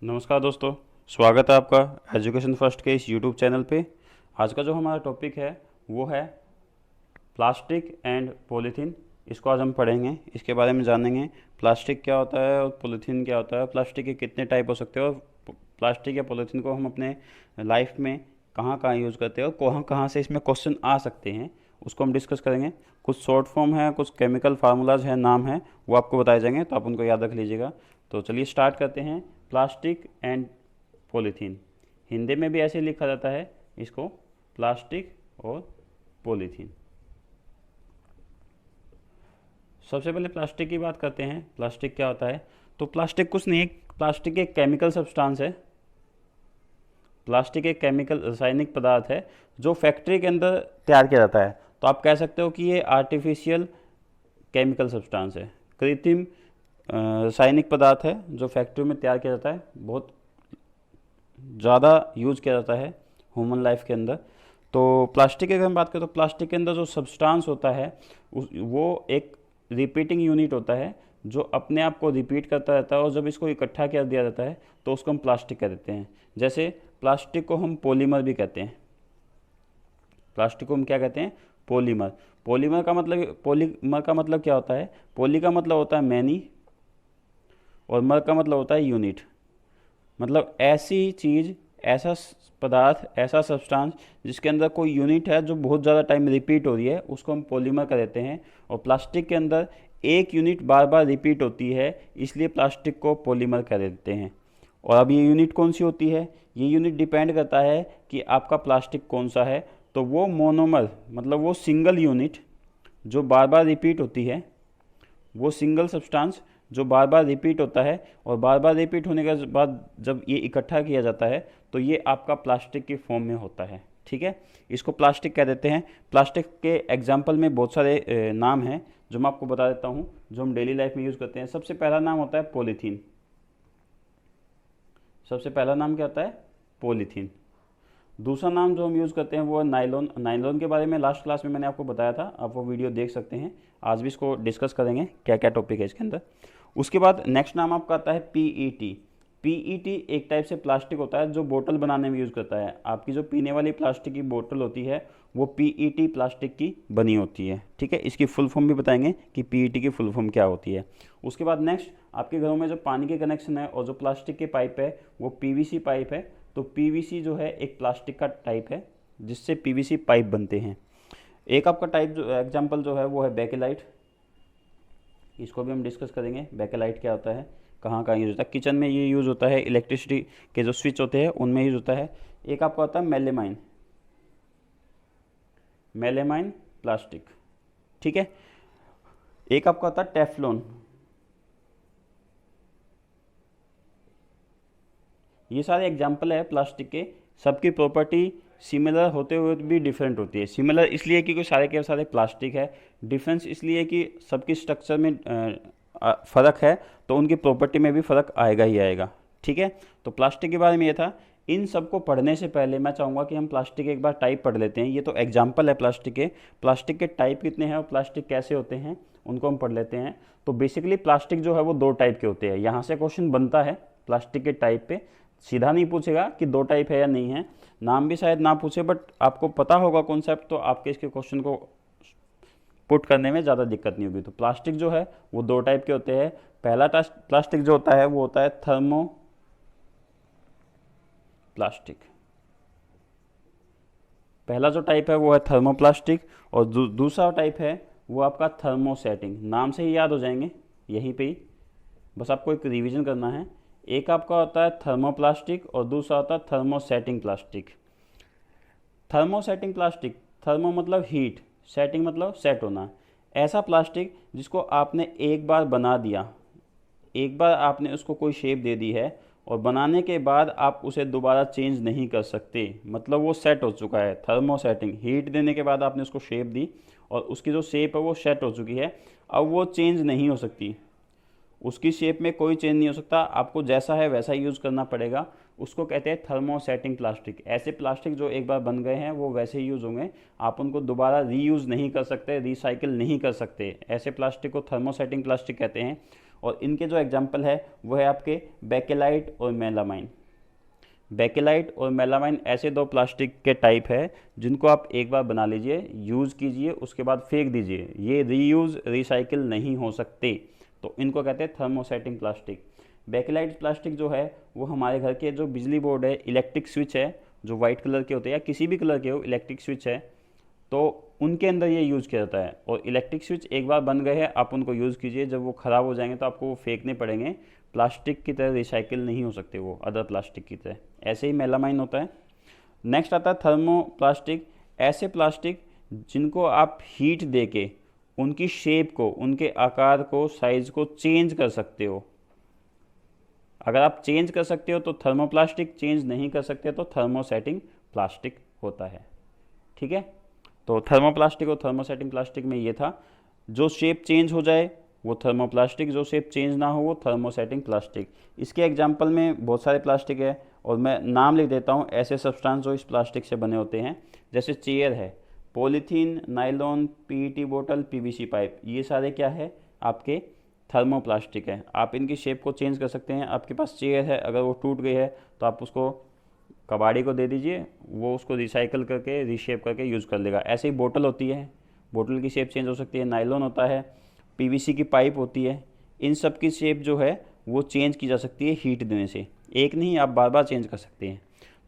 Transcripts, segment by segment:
नमस्कार दोस्तों, स्वागत है आपका एजुकेशन फर्स्ट के इस यूट्यूब चैनल पे। आज का जो हमारा टॉपिक है वो है प्लास्टिक एंड पॉलीथीन। इसको आज हम पढ़ेंगे, इसके बारे में जानेंगे प्लास्टिक क्या होता है और पॉलीथीन क्या होता है, प्लास्टिक के कितने टाइप हो सकते हैं और प्लास्टिक या पॉलीथीन को हम अपने लाइफ में कहाँ कहाँ यूज़ करते हैं और कहाँ कहाँ से इसमें क्वेश्चन आ सकते हैं, उसको हम डिस्कस करेंगे। कुछ शॉर्ट फॉर्म है, कुछ केमिकल फार्मूलाज है, नाम है, वो आपको बताए जाएंगे, तो आप उनको याद रख लीजिएगा। तो चलिए स्टार्ट करते हैं। प्लास्टिक एंड पॉलीथीन, हिंदी में भी ऐसे लिखा जाता है इसको, प्लास्टिक और पॉलीथीन। सबसे पहले प्लास्टिक की बात करते हैं। प्लास्टिक क्या होता है? तो प्लास्टिक कुछ नहीं है, प्लास्टिक एक केमिकल सब्सटेंस है। प्लास्टिक एक केमिकल रासायनिक पदार्थ है जो फैक्ट्री के अंदर तैयार किया जाता है। तो आप कह सकते हो कि ये आर्टिफिशियल केमिकल सब्सटेंस है, कृत्रिम रासायनिक पदार्थ है जो फैक्ट्री में तैयार किया जाता है, बहुत ज़्यादा यूज किया जाता है ह्यूमन लाइफ के अंदर। तो प्लास्टिक की अगर हम बात करें तो प्लास्टिक के अंदर जो सब्सटेंस होता है वो एक रिपीटिंग यूनिट होता है जो अपने आप को रिपीट करता रहता है, और जब इसको इकट्ठा कर दिया जाता है तो उसको हम प्लास्टिक कह देते हैं। जैसे प्लास्टिक को हम पॉलीमर भी कहते हैं। प्लास्टिक को हम क्या कहते हैं? पॉलीमर। पॉलीमर का मतलब क्या होता है? पॉली का मतलब होता है मैनी और मर का मतलब होता है यूनिट। मतलब ऐसी चीज़, ऐसा पदार्थ, ऐसा सब्सटेंस जिसके अंदर कोई यूनिट है जो बहुत ज़्यादा टाइम रिपीट हो रही है, उसको हम पॉलीमर कह देते हैं। और प्लास्टिक के अंदर एक यूनिट बार बार रिपीट होती है, इसलिए प्लास्टिक को पॉलीमर कह देते हैं। और अब ये यूनिट कौन सी होती है? ये यूनिट डिपेंड करता है कि आपका प्लास्टिक कौन सा है। तो वो मोनोमर, मतलब वो सिंगल यूनिट जो बार बार रिपीट होती है, वो सिंगल सब्सटेंस जो बार बार रिपीट होता है, और बार बार रिपीट होने के बाद जब ये इकट्ठा किया जाता है तो ये आपका प्लास्टिक की फॉर्म में होता है। ठीक है, इसको प्लास्टिक कह देते हैं। प्लास्टिक के एग्जाम्पल में बहुत सारे नाम हैं जो मैं आपको बता देता हूँ, जो हम डेली लाइफ में यूज़ करते हैं। सबसे पहला नाम होता है पॉलीथीन। सबसे पहला नाम क्या होता है? पॉलीथीन। दूसरा नाम जो हम यूज़ करते हैं वो है नायलॉन। नायलॉन के बारे में लास्ट क्लास में मैंने आपको बताया था, आप वो वीडियो देख सकते हैं। आज भी इसको डिस्कस करेंगे, क्या क्या टॉपिक है इसके अंदर। उसके बाद नेक्स्ट नाम आपका आता है पीईटी। पीईटी एक टाइप से प्लास्टिक होता है जो बोतल बनाने में यूज़ करता है। आपकी जो पीने वाली प्लास्टिक की बोतल होती है वो पीईटी प्लास्टिक की बनी होती है। ठीक है, इसकी फुल फॉर्म भी बताएंगे कि पीईटी की फुल फॉर्म क्या होती है। उसके बाद नेक्स्ट, आपके घरों में जो पानी के कनेक्शन है और जो प्लास्टिक के पाइप है वो पीवीसी पाइप है। तो पीवीसी जो है एक प्लास्टिक का टाइप है जिससे पीवीसी पाइप बनते हैं। एक आपका टाइप जो एग्जांपल जो है वो है बेकेलाइट। इसको भी हम डिस्कस करेंगे, बेकेलाइट क्या होता है, कहाँ कहाँ यूज़ होता है। किचन में ये यूज़ होता है, इलेक्ट्रिसिटी के जो स्विच होते हैं उनमें यूज़ होता है। एक आपका होता है मेलेमाइन। Melamine plastic. ठीक है, एक आपका होता है टेफ्लॉन। ये सारे एग्जाम्पल है प्लास्टिक के। सबकी प्रॉपर्टी सिमिलर होते हुए भी डिफरेंट होती है। सिमिलर इसलिए क्योंकि सारे के सारे प्लास्टिक है, डिफरेंस इसलिए कि सबकी स्ट्रक्चर में फ़र्क है, तो उनकी प्रॉपर्टी में भी फ़र्क आएगा ही आएगा। ठीक है, तो प्लास्टिक के बारे में ये था। इन सब को पढ़ने से पहले मैं चाहूँगा कि हम प्लास्टिक के एक बार टाइप पढ़ लेते हैं। ये तो एग्जाम्पल है प्लास्टिक के। प्लास्टिक के टाइप कितने हैं और प्लास्टिक कैसे होते हैं उनको हम पढ़ लेते हैं। तो बेसिकली प्लास्टिक जो है वो दो टाइप के होते हैं। यहाँ से क्वेश्चन बनता है प्लास्टिक के टाइप पे, सीधा नहीं पूछेगा कि दो टाइप है या नहीं है, नाम भी शायद ना पूछे, बट आपको पता होगा कॉन्सेप्ट, तो आपके इसके क्वेश्चन को पुट करने में ज़्यादा दिक्कत नहीं होगी। तो प्लास्टिक जो है वो दो टाइप के होते हैं। पहला प्लास्टिक जो होता है वो होता है थर्मो प्लास्टिक। पहला जो टाइप है वो है थर्मोप्लास्टिक, और दूसरा टाइप है वो आपका थर्मोसेटिंग। नाम से ही याद हो जाएंगे यहीं पे ही, बस आपको एक रिवीजन करना है। एक आपका होता है थर्मोप्लास्टिक और दूसरा होता है thermosetting plastic. Thermosetting plastic, thermo मतलब हीट, सेटिंग मतलब सेट होना। ऐसा प्लास्टिक जिसको आपने एक बार बना दिया, एक बार आपने उसको कोई शेप दे दी है और बनाने के बाद आप उसे दोबारा चेंज नहीं कर सकते, मतलब वो सेट हो चुका है। थर्मोसेटिंग, हीट देने के बाद आपने उसको शेप दी और उसकी जो शेप है वो सेट हो चुकी है, अब वो चेंज नहीं हो सकती, उसकी शेप में कोई चेंज नहीं हो सकता, आपको जैसा है वैसा यूज़ करना पड़ेगा। उसको कहते हैं थर्मोसेटिंग प्लास्टिक। ऐसे प्लास्टिक जो एक बार बन गए हैं वो वैसे ही यूज़ होंगे, आप उनको दोबारा रीयूज़ नहीं कर सकते, रिसाइकिल नहीं कर सकते। ऐसे प्लास्टिक को थर्मोसेटिंग प्लास्टिक कहते हैं। और इनके जो एग्जाम्पल है वो है आपके बेकेलाइट और मेलामाइन। बेकेलाइट और मेलामाइन ऐसे दो प्लास्टिक के टाइप है जिनको आप एक बार बना लीजिए, यूज़ कीजिए, उसके बाद फेंक दीजिए, ये रीयूज़ रिसाइकिल नहीं हो सकते, तो इनको कहते हैं थर्मोसेटिंग प्लास्टिक। बेकेलाइट प्लास्टिक जो है वो हमारे घर के जो बिजली बोर्ड है, इलेक्ट्रिक स्विच है जो वाइट कलर के होते हैं या किसी भी कलर के हो, इलेक्ट्रिक स्विच है तो उनके अंदर ये यूज़ किया जाता है। और इलेक्ट्रिक स्विच एक बार बन गए हैं, आप उनको यूज़ कीजिए, जब वो ख़राब हो जाएंगे तो आपको वो फेंकने पड़ेंगे, प्लास्टिक की तरह रिसाइकिल नहीं हो सकते वो अदर प्लास्टिक की तरह। ऐसे ही मेलामाइन होता है। नेक्स्ट आता है थर्मो प्लास्टिक। ऐसे प्लास्टिक जिनको आप हीट दे के उनकी शेप को, उनके आकार को, साइज़ को चेंज कर सकते हो। अगर आप चेंज कर सकते हो तो थर्मोप्लास्टिक, चेंज नहीं कर सकते तो थर्मोसेटिंग प्लास्टिक होता है। ठीक है, तो थर्मोप्लास्टिक और थर्मोसेटिंग प्लास्टिक में ये था, जो शेप चेंज हो जाए वो थर्मोप्लास्टिक, जो शेप चेंज ना हो वो थर्मोसेटिंग प्लास्टिक। इसके एग्जांपल में बहुत सारे प्लास्टिक है और मैं नाम लिख देता हूँ ऐसे सब्सटेंस जो इस प्लास्टिक से बने होते हैं। जैसे चेयर है, पॉलीथीन, नायलॉन, पीईटी बोतल, पीवीसी पाइप, ये सारे क्या है आपके थर्मोप्लास्टिक है। आप इनकी शेप को चेंज कर सकते हैं। आपके पास चेयर है, अगर वो टूट गई है तो आप उसको कबाड़ी को दे दीजिए, वो उसको रिसाइकल करके रीशेप करके यूज़ कर लेगा। ऐसे ही बोतल होती है, बोतल की शेप चेंज हो सकती है। नायलॉन होता है, पीवीसी की पाइप होती है, इन सब की शेप जो है वो चेंज की जा सकती है हीट देने से। एक नहीं, आप बार बार चेंज कर सकते हैं।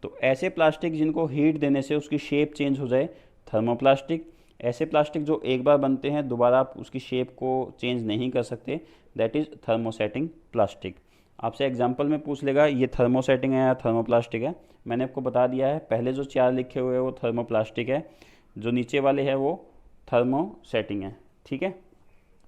तो ऐसे प्लास्टिक जिनको हीट देने से उसकी शेप चेंज हो जाए, थर्मोप्लास्टिक। ऐसे प्लास्टिक जो एक बार बनते हैं दोबारा आप उसकी शेप को चेंज नहीं कर सकते, दैट इज़ थर्मोसेटिंग प्लास्टिक। आपसे एग्जांपल में पूछ लेगा ये थर्मोसेटिंग है या थर्मोप्लास्टिक है, मैंने आपको बता दिया है। पहले जो चार लिखे हुए हैं वो थर्मोप्लास्टिक है, जो नीचे वाले हैं वो थर्मोसेटिंग है। ठीक है,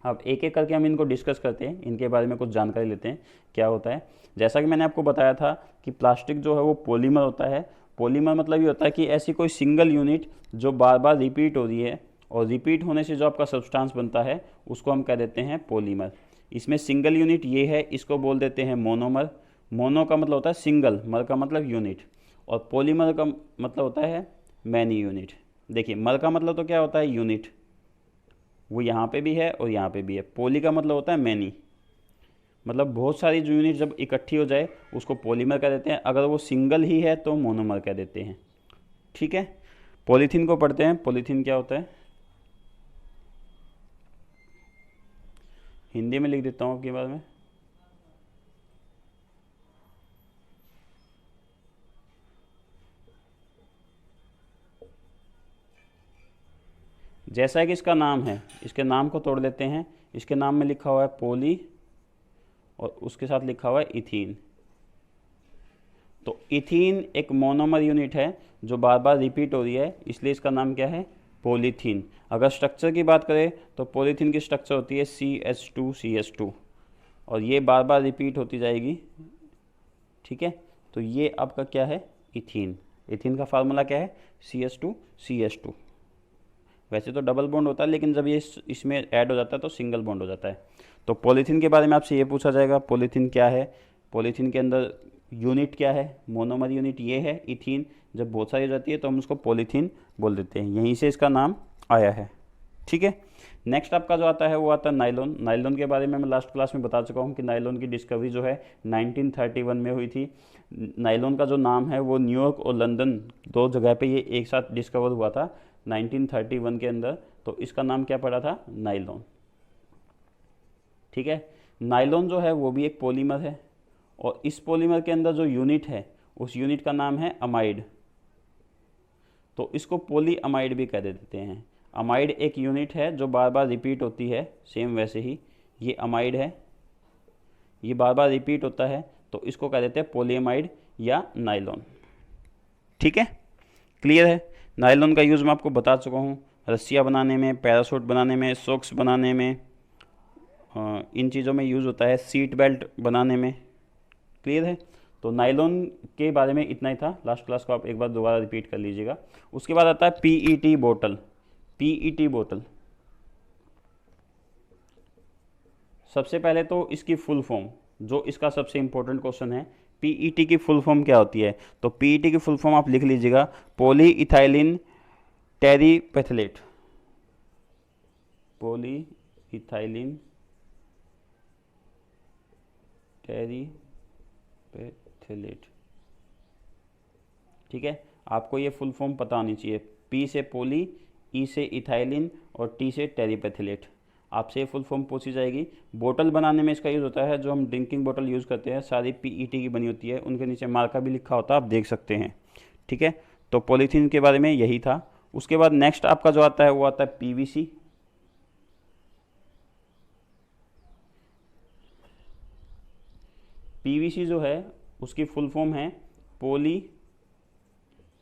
अब एक एक करके हम इनको डिस्कस करते हैं, इनके बारे में कुछ जानकारी लेते हैं क्या होता है। जैसा कि मैंने आपको बताया था कि प्लास्टिक जो है वो पॉलीमर होता है। पॉलीमर मतलब ये होता है कि ऐसी कोई सिंगल यूनिट जो बार बार रिपीट हो रही है, और रिपीट होने से जो आपका सब्सटेंस बनता है उसको हम कह देते हैं पॉलीमर। इसमें सिंगल यूनिट ये है, इसको बोल देते हैं मोनोमर। मोनो का मतलब होता है सिंगल, मर का मतलब यूनिट, और पॉलीमर का मतलब होता है मैनी यूनिट। देखिए, मर का मतलब तो क्या होता है यूनिट, वो यहाँ पे भी है और यहाँ पे भी है। पोली का मतलब होता है मैनी, मतलब बहुत सारी जो यूनिट जब इकट्ठी हो जाए उसको पॉलीमर कह देते हैं। अगर वो सिंगल ही है तो मोनोमर कह देते हैं। ठीक है, पॉलीथीन को पढ़ते हैं। पॉलीथीन क्या होता है, हिंदी में लिख देता हूँ आपके बारे में। जैसा कि इसका नाम है, इसके नाम को तोड़ लेते हैं। इसके नाम में लिखा हुआ है पॉली और उसके साथ लिखा हुआ है इथीन। तो इथीन एक मोनोमर यूनिट है जो बार बार रिपीट हो रही है, इसलिए इसका नाम क्या है, पॉलीथीन। अगर स्ट्रक्चर की बात करें तो पॉलीथीन की स्ट्रक्चर होती है CH2CH2, और ये बार बार रिपीट होती जाएगी। ठीक है, तो ये आपका क्या है, इथीन। इथीन का फार्मूला क्या है, CH2CH2। वैसे तो डबल बॉन्ड होता है, लेकिन जब ये इसमें ऐड हो जाता है तो सिंगल बॉन्ड हो जाता है। तो पॉलीथीन के बारे में आपसे ये पूछा जाएगा, पॉलीथीन क्या है, पॉलीथीन के अंदर यूनिट क्या है, मोनोमर यूनिट ये है इथीन। जब बहुत सारी हो जाती है तो हम उसको पॉलीथीन बोल देते हैं, यहीं से इसका नाम आया है। ठीक है, नेक्स्ट आपका जो आता है वो आता है नायलॉन। नायलॉन के बारे में मैं लास्ट क्लास में बता चुका हूँ कि नायलॉन की डिस्कवरी जो है 1931 में हुई थी। नायलॉन का जो नाम है वो न्यूयॉर्क और लंदन दो जगह पे ये एक साथ डिस्कवर हुआ था 1931 के अंदर। तो इसका नाम क्या पड़ा था, नायलॉन। ठीक है, नायलॉन जो है वो भी एक पॉलीमर है, और इस पॉलीमर के अंदर जो यूनिट है उस यूनिट का नाम है अमाइड। तो इसको पॉली अमाइड भी कह देते हैं। अमाइड एक यूनिट है जो बार बार रिपीट होती है, सेम वैसे ही ये अमाइड है, ये बार बार रिपीट होता है, तो इसको कह देते हैं पॉलीअमाइड या नायलॉन। ठीक है, क्लियर है। नायलॉन का यूज़ मैं आपको बता चुका हूँ, रस्सियाँ बनाने में, पैरासूट बनाने में, सॉक्स बनाने में, इन चीज़ों में यूज़ होता है, सीट बेल्ट बनाने में। क्लियर है, तो नायलॉन के बारे में इतना ही था। लास्ट क्लास को आप एक बार दोबारा रिपीट कर लीजिएगा। उसके बाद आता है पीईटी बोतल। पीईटी बोतल, सबसे पहले तो इसकी फुल फॉर्म, जो इसका सबसे इंपॉर्टेंट क्वेश्चन है, पीईटी की फुल फॉर्म क्या होती है। तो पीईटी की फुल फॉर्म आप लिख लीजिएगा, poly ethylene terephthalate. Poly ethylene terephthalate. ठीक है, आपको ये फुल फॉर्म पता होनी चाहिए। पी से पोली, ई से इथाइलिन और टी से टेरिपेथिलेट। आपसे ये फुल फॉर्म पूछी जाएगी। बोतल बनाने में इसका यूज़ होता है, जो हम ड्रिंकिंग बोतल यूज़ करते हैं सारी पीईटी की बनी होती है, उनके नीचे मार्का भी लिखा होता है, आप देख सकते हैं। ठीक है, तो पॉलीथीन के बारे में यही था। उसके बाद नेक्स्ट आपका जो आता है वो आता है पीवीसी। पीवीसी जो है उसकी फुल फॉर्म है poly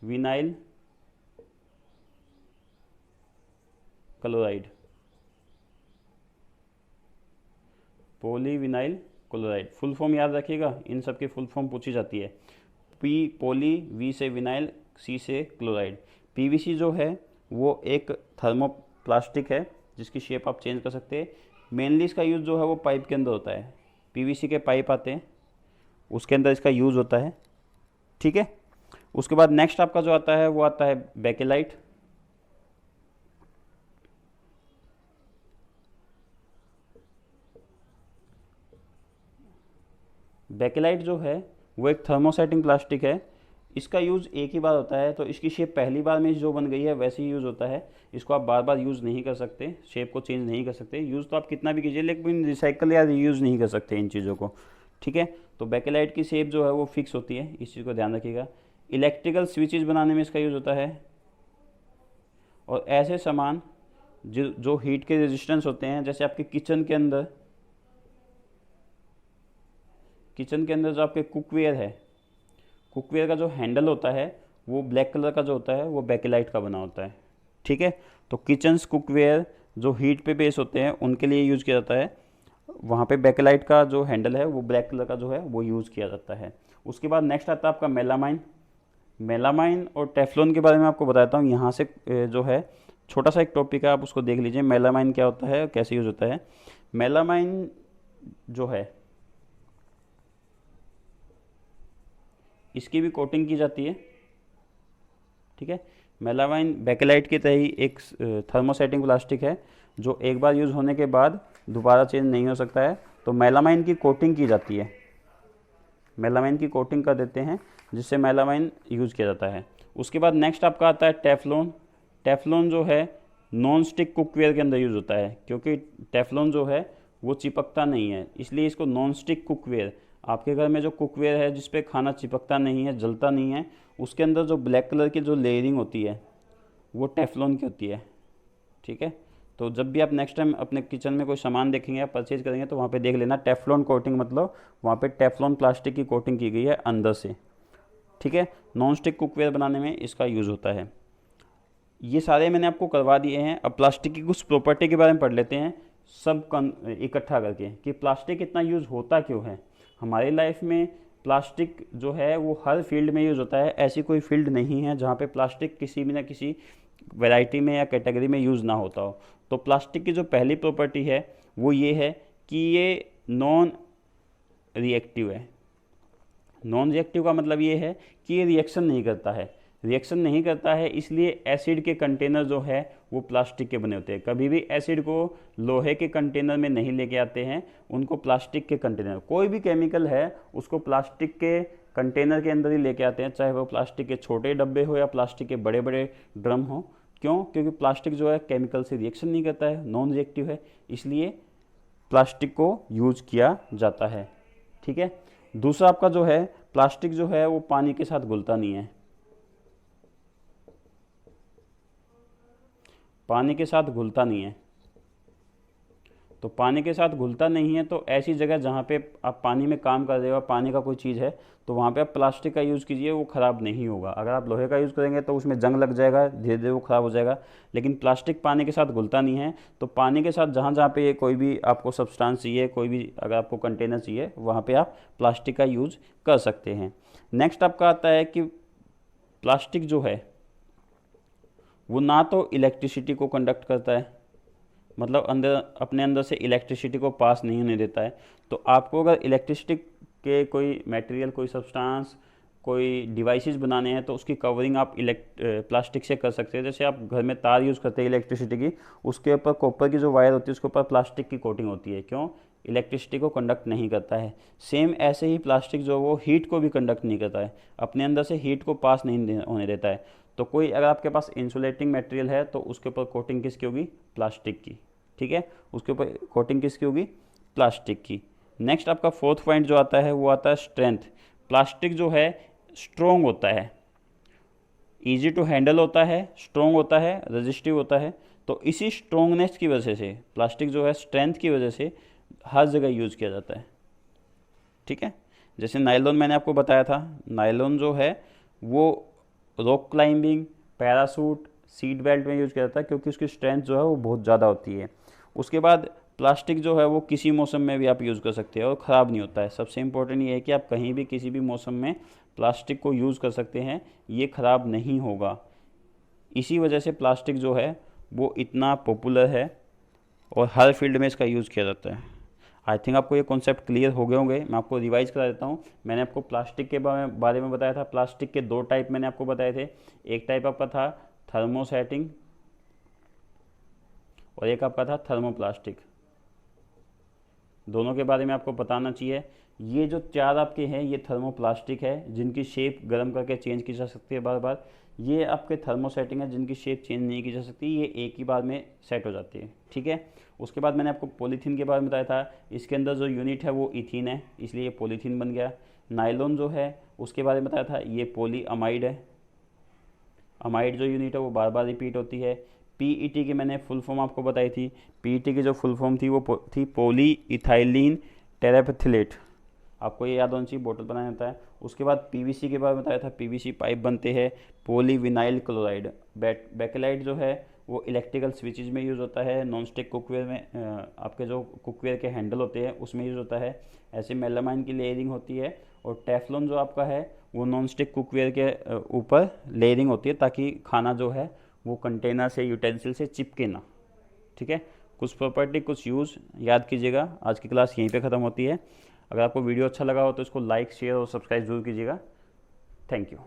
vinyl chloride. Polyvinyl chloride full form याद रखिएगा, इन सब की फुल फॉर्म पूछी जाती है। पी पॉली, वी से विनाइल, सी से क्लोराइड। पीवीसी जो है वो एक थर्मोप्लास्टिक है जिसकी शेप आप चेंज कर सकते हैं। मेनली इसका यूज़ जो है वो पाइप के अंदर होता है। पीवीसी के पाइप आते हैं, उसके अंदर इसका यूज़ होता है। ठीक है, उसके बाद नेक्स्ट आपका जो आता है वो आता है बेकेलाइट। बेकेलाइट जो है वो एक थर्मोसेटिंग प्लास्टिक है। इसका यूज़ एक ही बार होता है, तो इसकी शेप पहली बार में जो बन गई है वैसे ही यूज़ होता है। इसको आप बार बार यूज़ नहीं कर सकते, शेप को चेंज नहीं कर सकते। यूज़ तो आप कितना भी कीजिए, लेकिन रिसाइकल या रीयूज़ नहीं कर सकते इन चीज़ों को। ठीक है, तो बेकेलाइट की शेप जो है वो फिक्स होती है, इस चीज़ को ध्यान रखिएगा। इलेक्ट्रिकल स्विचेज बनाने में इसका यूज़ होता है, और ऐसे सामान जो हीट के रेजिस्टेंस होते हैं, जैसे आपके किचन के अंदर जो आपके कुकवेयर है, कुकवेयर का जो हैंडल होता है वो ब्लैक कलर का जो होता है वो बेकेलाइट का बना होता है। ठीक है, तो किचन्स कुकवेयर जो हीट पे बेस होते हैं उनके लिए यूज़ किया जाता है। वहाँ पे बेकेलाइट का जो हैंडल है वो ब्लैक कलर का जो है वो यूज़ किया जाता है। उसके बाद नेक्स्ट आता है आपका मेलामाइन। मेलामाइन और टेफ्लॉन के बारे में आपको बताता हूँ। यहाँ से जो है छोटा सा एक टॉपिक है, आप उसको देख लीजिए। मेलामाइन क्या होता है, कैसे यूज़ होता है। मेलामाइन जो है इसकी भी कोटिंग की जाती है। ठीक है, मेलामाइन बेकेलाइट की तरह ही एक थर्मोसेटिंग प्लास्टिक है जो एक बार यूज़ होने के बाद दोबारा चेंज नहीं हो सकता है। तो मेलामाइन की कोटिंग की जाती है, मेलामाइन की कोटिंग कर देते हैं जिससे मेलामाइन यूज़ किया जाता है। उसके बाद नेक्स्ट आपका आता है टेफ्लॉन। टेफ्लॉन जो है नॉन स्टिक कुकवेयर के अंदर यूज़ होता है, क्योंकि टेफ्लॉन जो है वो चिपकता नहीं है, इसलिए इसको नॉन स्टिक कुकवेयर। आपके घर में जो कुकवेयर है जिस पे खाना चिपकता नहीं है, जलता नहीं है, उसके अंदर जो ब्लैक कलर की जो लेयरिंग होती है वो टेफ्लॉन की होती है। ठीक है, तो जब भी आप नेक्स्ट टाइम अपने किचन में कोई सामान देखेंगे या परचेज करेंगे तो वहाँ पे देख लेना टेफ्लॉन कोटिंग, मतलब वहाँ पे टेफ्लॉन प्लास्टिक की कोटिंग की गई है अंदर से। ठीक है, नॉन स्टिक कुकवेयर बनाने में इसका यूज़ होता है। ये सारे मैंने आपको करवा दिए हैं। अब प्लास्टिक की कुछ प्रॉपर्टी के बारे में पढ़ लेते हैं सब इकट्ठा करके, कि प्लास्टिक इतना यूज़ होता क्यों है हमारी लाइफ में। प्लास्टिक जो है वो हर फील्ड में यूज़ होता है, ऐसी कोई फील्ड नहीं है जहाँ पे प्लास्टिक किसी भी ना किसी वैरायटी में या कैटेगरी में यूज़ ना होता हो। तो प्लास्टिक की जो पहली प्रॉपर्टी है वो ये है कि ये नॉन रिएक्टिव है। नॉन रिएक्टिव का मतलब ये है कि ये रिएक्शन नहीं करता है। रिएक्शन नहीं करता है इसलिए एसिड के कंटेनर जो है वो प्लास्टिक के बने होते हैं। कभी भी एसिड को लोहे के कंटेनर में नहीं लेके आते हैं, उनको प्लास्टिक के कंटेनर, कोई भी केमिकल है उसको प्लास्टिक के कंटेनर के अंदर ही लेके आते हैं, चाहे वो प्लास्टिक के छोटे डब्बे हो या प्लास्टिक के बड़े बड़े ड्रम हो। क्यों? क्योंकि प्लास्टिक जो है केमिकल से रिएक्शन नहीं करता है, नॉन रिएक्टिव है, इसलिए प्लास्टिक को यूज किया जाता है। ठीक है, दूसरा आपका जो है प्लास्टिक जो है वो पानी के साथ घुलता नहीं है। पानी के साथ घुलता नहीं है, तो पानी के साथ घुलता नहीं है तो ऐसी जगह जहाँ पे आप पानी में काम कर रहे हो, पानी का कोई चीज़ है, तो वहाँ पे आप प्लास्टिक का यूज़ कीजिए, वो ख़राब नहीं होगा। अगर आप लोहे का यूज़ करेंगे तो उसमें जंग लग जाएगा, धीरे धीरे वो ख़राब हो जाएगा। लेकिन प्लास्टिक पानी के साथ घुलता नहीं है, तो पानी के साथ जहाँ जहाँ पे ये कोई भी आपको सब्सटेंस चाहिए, कोई भी अगर आपको कंटेनर चाहिए, वहाँ पर आप प्लास्टिक का यूज़ कर सकते हैं। नेक्स्ट आपका आता है कि प्लास्टिक जो है वो ना तो इलेक्ट्रिसिटी को कंडक्ट करता है, मतलब अपने अंदर से इलेक्ट्रिसिटी को पास नहीं होने देता है। तो आपको अगर इलेक्ट्रिसिटी के कोई मटेरियल, कोई सब्सटेंस, कोई डिवाइसेस बनाने हैं तो उसकी कवरिंग आप प्लास्टिक से कर सकते हैं। जैसे आप घर में तार यूज़ करते हैं इलेक्ट्रिसिटी की, उसके ऊपर कॉपर की जो वायर होती है उसके ऊपर प्लास्टिक की कोटिंग होती है। क्यों? इलेक्ट्रिसिटी को कंडक्ट नहीं करता है। सेम ऐसे ही प्लास्टिक जो वो हीट को भी कंडक्ट नहीं करता है, अपने अंदर से हीट को पास नहीं होने देता है। तो कोई अगर आपके पास इंसुलेटिंग मटेरियल है तो उसके ऊपर कोटिंग किसकी होगी? प्लास्टिक की। ठीक है, उसके ऊपर कोटिंग किसकी होगी? प्लास्टिक की। नेक्स्ट आपका फोर्थ पॉइंट जो आता है वो आता है स्ट्रेंथ। प्लास्टिक जो है स्ट्रॉन्ग होता है, ईजी टू हैंडल होता है, स्ट्रॉन्ग होता है, रेजिस्टिव होता है। तो इसी स्ट्रॉन्गनेस की वजह से प्लास्टिक जो है स्ट्रेंथ की वजह से हर जगह यूज़ किया जाता है। ठीक है, जैसे नायलॉन मैंने आपको बताया था, नायलॉन जो है वो rock climbing, parachute, seat belt में यूज़ किया जाता है क्योंकि उसकी स्ट्रेंथ जो है वो बहुत ज़्यादा होती है। उसके बाद प्लास्टिक जो है वो किसी मौसम में भी आप यूज़ कर सकते हैं और ख़राब नहीं होता है। सबसे इम्पोर्टेंट ये है कि आप कहीं भी किसी भी मौसम में प्लास्टिक को यूज़ कर सकते हैं, ये ख़राब नहीं होगा। इसी वजह से प्लास्टिक जो है वो इतना पॉपुलर है और हर फील्ड में इसका यूज़ किया जाता है। आई थिंक आपको ये कॉन्सेप्ट क्लियर हो गए होंगे। मैं आपको रिवाइज करा देता हूँ। मैंने आपको प्लास्टिक के बारे में बताया था। प्लास्टिक के दो टाइप मैंने आपको बताए थे। एक टाइप आपका था थर्मोसेटिंग और एक आपका था थर्मोप्लास्टिक। दोनों के बारे में आपको बताना चाहिए। ये जो चार आपके हैं ये थर्मोप्लास्टिक है जिनकी शेप गर्म करके चेंज की जा सकती है बार बार। ये आपके थर्मोसेटिंग है जिनकी शेप चेंज नहीं की जा सकती, ये एक ही बार में सेट हो जाती है। ठीक है, उसके बाद मैंने आपको पॉलीथीन के बारे में बताया था। इसके अंदर जो यूनिट है वो इथीन है, इसलिए ये पॉलीथीन बन गया। नायलॉन जो है उसके बारे में बताया था, ये पॉली अमाइड है। अमाइड जो यूनिट है वो बार बार रिपीट होती है। पीईटी की मैंने फुल फॉर्म आपको बताई थी। पीईटी की जो फुल फॉर्म थी वो थी पॉली इथाइलिन टेरेपेथिलेट। आपको ये याद होना चाहिए, बोतल बनाया जाता है। उसके बाद पीवीसी के बारे में बताया था, पीवीसी पाइप बनते हैं। पॉलीविनाइल क्लोराइड, बेकेलाइट जो है वो इलेक्ट्रिकल स्विचेज में यूज़ होता है। नॉन स्टिक कुकवेयर में आपके जो कुकवेयर के हैंडल होते हैं उसमें यूज़ होता है। ऐसे मेलामाइन की लेयरिंग होती है। और टेफ्लॉन जो आपका है वो नॉन स्टिक कुकवेयर के ऊपर लेयरिंग होती है ताकि खाना जो है वो कंटेनर से, यूटेंसिल से चिपके ना। ठीक है, कुछ प्रॉपर्टी कुछ यूज़ याद कीजिएगा। आज की क्लास यहीं पे ख़त्म होती है। अगर आपको वीडियो अच्छा लगा हो तो इसको लाइक, शेयर और सब्सक्राइब जरूर कीजिएगा। Thank you.